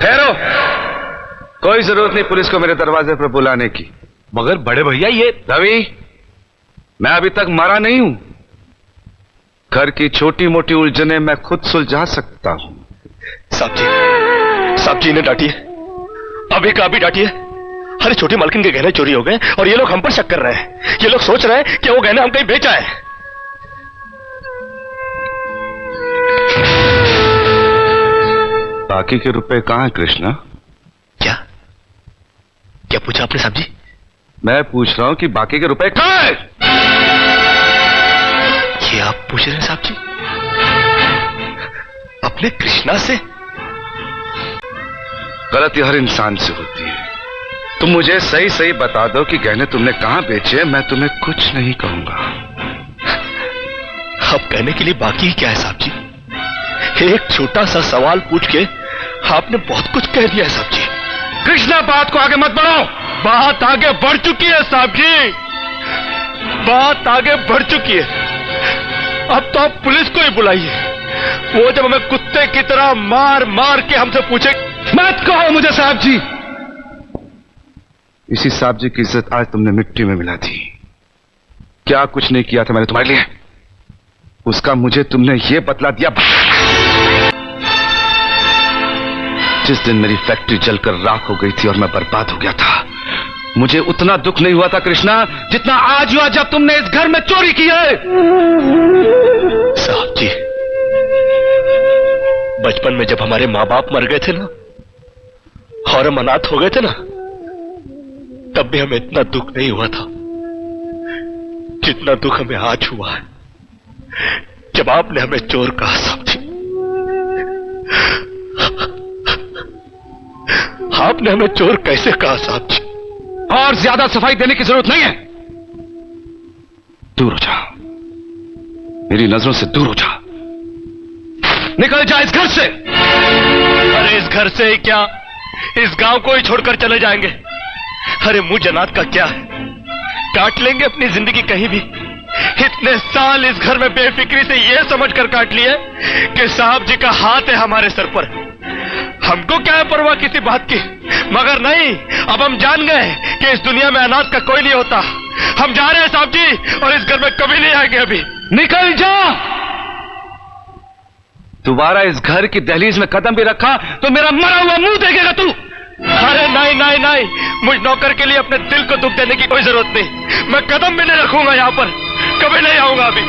ठहरो, कोई जरूरत नहीं पुलिस को मेरे दरवाजे पर बुलाने की। मगर बड़े भैया ये रवि, मैं अभी तक मरा नहीं हूं। घर की छोटी मोटी उलझने मैं खुद सुलझा सकता हूं। साहब जी ने डांटी है, अभी का अभी डांटी है। अरे छोटी मालकिन के गहने चोरी हो गए और ये लोग हम पर शक कर रहे हैं। ये लोग सोच रहे हैं कि वो गहने हम कहीं बेचा है। बाकी के रुपए कहां है कृष्णा? क्या क्या पूछा आपने साहब जी? मैं पूछ रहा हूं कि बाकी के रुपए कहां है? ये आप पूछ रहे हैं साहब जी अपने कृष्णा से? गलती हर इंसान से होती है। तुम मुझे सही सही बता दो कि गहने तुमने कहां बेचे, मैं तुम्हें कुछ नहीं कहूंगा। अब कहने के लिए बाकी ही क्या है साहब जी? एक छोटा सा सवाल पूछ के आपने बहुत कुछ कह दिया है साहब जी। कृष्णा, बात को आगे मत बढ़ाओ। बात आगे बढ़ चुकी है साहब जी, बात आगे बढ़ चुकी है। अब तो आप पुलिस को ही बुलाइए, वो जब हमें कुत्ते की तरह मार मार के हमसे पूछे। मत कहो मुझे साहब जी। इसी साहब जी की इज्जत आज तुमने मिट्टी में मिला दी। क्या कुछ नहीं किया था मैंने तुम्हारे लिए, उसका मुझे तुमने ये बतला दिया। जिस दिन मेरी फैक्ट्री जलकर राख हो गई थी और मैं बर्बाद हो गया था, मुझे उतना दुख नहीं हुआ था कृष्णा जितना आज हुआ जब तुमने इस घर में चोरी की है। साहब जी, बचपन में जब हमारे माँ बाप मर गए थे ना और हम अनाथ हो गए थे ना, तब भी हमें इतना दुख नहीं हुआ था जितना दुख हमें आज हुआ है जब आपने हमें चोर कहा। साहब जी, आपने हमें चोर कैसे कहा साहब जी? और ज्यादा सफाई देने की जरूरत नहीं है। दूर हो जा, मेरी नजरों से दूर हो जा। निकल जा इस घर से। अरे इस घर से ही क्या, इस गांव को ही छोड़कर चले जाएंगे। अरे मुंह जनात का क्या है, काट लेंगे अपनी जिंदगी कहीं भी। इतने साल इस घर में बेफिक्री से यह समझकर काट लिए कि साहब जी का हाथ है हमारे सर पर। हमको क्या है परवाह किसी बात की, मगर नहीं, अब हम जान गए कि इस दुनिया में अनाथ का कोई नहीं होता। हम जा रहे हैं साहब जी, और इस घर में कभी नहीं आएंगे। अभी निकल जा। दोबारा इस घर की दहलीज में कदम भी रखा तो मेरा मरा हुआ मुंह देखेगा तू। अरे नहीं नहीं नहीं, मुझ नौकर के लिए अपने दिल को दुख देने की कोई जरूरत नहीं। मैं कदम भी नहीं रखूंगा यहाँ पर, कभी नहीं आऊंगा अभी।